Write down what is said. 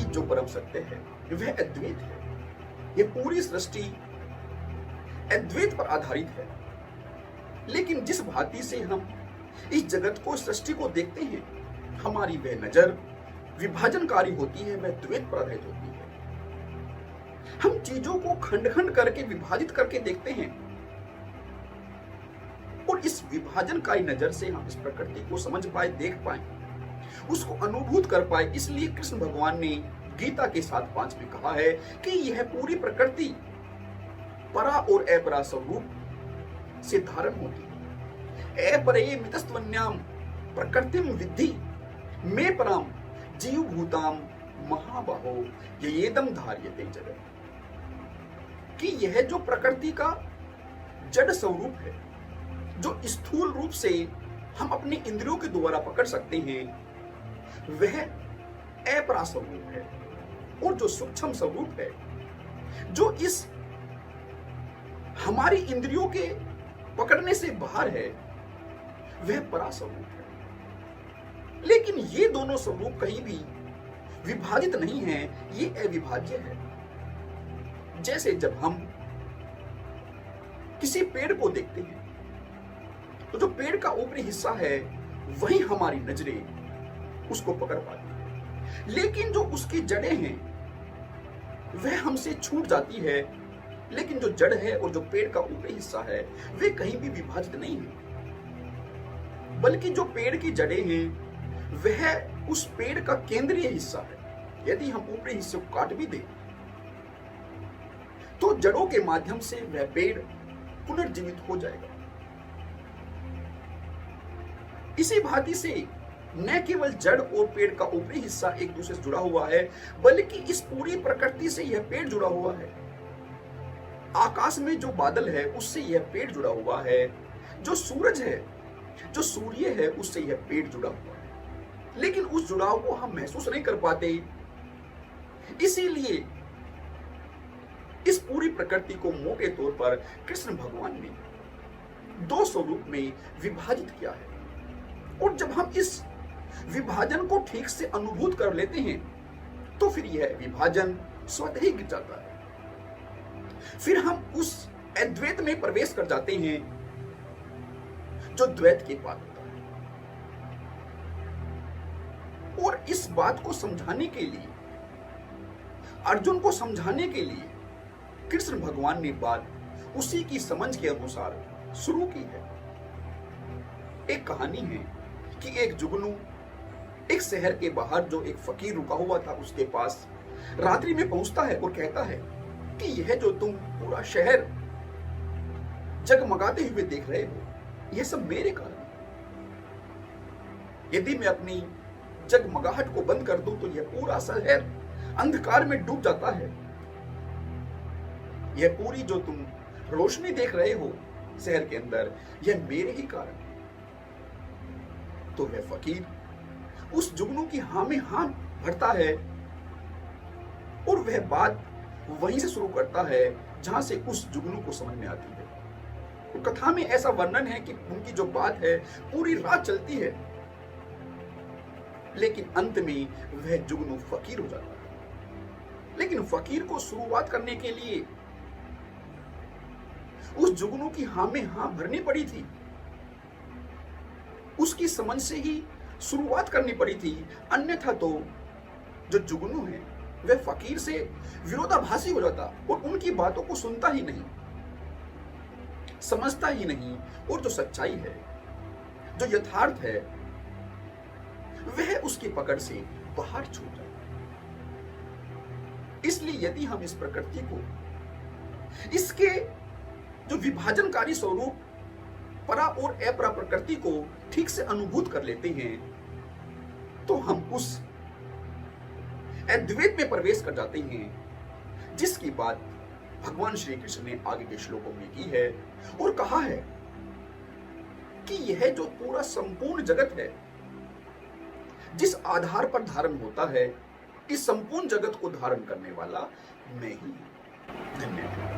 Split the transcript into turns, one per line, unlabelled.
जो परम सत्य है वह अद्वैत है। यह पूरी सृष्टि अद्वैत पर आधारित है। लेकिन जिस भांति से हम इस जगत को, सृष्टि को देखते हैं, हमारी वह नजर विभाजनकारी होती है, वह द्वैत पर आधारित होती है। हम चीजों को खंड खंड करके, विभाजित करके देखते हैं और इस विभाजनकारी नजर से हम इस प्रकृति को समझ पाए, देख पाए, उसको अनुभूत कर पाए। इसलिए कृष्ण भगवान ने गीता के 7:5 में कहा है कि यह पूरी प्रकृति परा और अपरा स्वरूप से धारण होती है। अपरे मितस्त्वन्याम प्रकृतिम विद्धि मे पराम जीव भूताम महाबाहो येदम धार्यते जगत। कि यह जो प्रकृति का जड़ स्वरूप है, जो स्थूल रूप से हम अपने इंद्रियों के द्वारा पकड़ सकते हैं, वह अपरा स्वरूप है। और जो सूक्ष्म स्वरूप है, जो इस हमारी इंद्रियों के पकड़ने से बाहर है, वह परा स्वरूप है। लेकिन ये दोनों स्वरूप कहीं भी विभाजित नहीं है, ये अविभाज्य है। जैसे जब हम किसी पेड़ को देखते हैं तो जो पेड़ का ऊपरी हिस्सा है वही हमारी नजरें उसको पकड़ पाती है, लेकिन जो उसकी जड़ें हैं वह हमसे छूट जाती है। लेकिन जो जड़ है और जो पेड़ का ऊपरी हिस्सा है वे कहीं भी विभाजित नहीं है, बल्कि जो पेड़ की जड़ें हैं वह उस पेड़ का केंद्रीय हिस्सा है। यदि हम ऊपरी हिस्से को काट भी दें तो जड़ों के माध्यम से वह पेड़ पुनर्जीवित हो जाएगा। इसी भांति से न केवल जड़ और पेड़ का ऊपरी हिस्सा एक दूसरे से जुड़ा हुआ है, बल्कि इस पूरी प्रकृति से यह पेड़ जुड़ा हुआ है। आकाश में जो बादल है उससे यह पेड़ जुड़ा हुआ है, जो सूरज है, जो सूर्य है, उससे यह पेड़ जुड़ा हुआ है। लेकिन उस जुड़ाव को हम महसूस नहीं कर पाते। इसीलिए इस पूरी प्रकृति को मोटे तौर पर कृष्ण भगवान ने दो स्वरूप में विभाजित किया है। और जब हम इस विभाजन को ठीक से अनुभूत कर लेते हैं तो फिर यह विभाजन स्वतः ही गिर जाता है। फिर हम उस अद्वैत में प्रवेश कर जाते हैं जो द्वैत के पार होता है। और इस बात को समझाने के लिए, अर्जुन को समझाने के लिए कृष्ण भगवान ने बात उसी की समझ के अनुसार शुरू की है। एक कहानी है कि एक जुगनू एक शहर के बाहर जो एक फकीर रुका हुआ था उसके पास रात्रि में पहुंचता है और कहता है कि यह जो तुम पूरा शहर जगमगाते हुए देख रहे हो, यह सब मेरे कारण है। यदि मैं अपनी जगमगाहट को बंद कर दूं तो यह पूरा शहर अंधकार में डूब जाता है। यह पूरी जो तुम रोशनी देख रहे हो शहर के अंदर, यह मेरे ही कारण है। तो वह फकीर उस जुगनू की हाँ में हाँ भरता है और वह बात वहीं से शुरू करता है जहां से उस जुगनू को समझ में आती है। तो कथा में ऐसा वर्णन है कि उनकी जो बात है पूरी रात चलती है, लेकिन अंत में वह जुगनू फकीर हो जाता है। लेकिन फकीर को शुरुआत करने के लिए उस जुगनू की हाँ में हाँ भरनी पड़ी थी, उसकी समझ से ही शुरुआत करनी पड़ी थी। अन्यथा तो जो जुगनू है वह फकीर से विरोधाभासी हो जाता और उनकी बातों को सुनता ही नहीं, समझता ही नहीं, और जो सच्चाई है, जो यथार्थ है, वह उसकी पकड़ से बाहर छूट जाता। इसलिए यदि हम इस प्रकृति को, इसके जो विभाजनकारी स्वरूप परा और अपरा प्रकृति को ठीक से अनुभूत कर लेते हैं तो हम उस अद्वैत में प्रवेश कर जाते हैं, जिसकी बात भगवान श्री कृष्ण ने आगे के श्लोकों में की है और कहा है कि यह जो पूरा संपूर्ण जगत है, जिस आधार पर धारण होता है, इस संपूर्ण जगत को धारण करने वाला मैं ही हूं। धन्यवाद।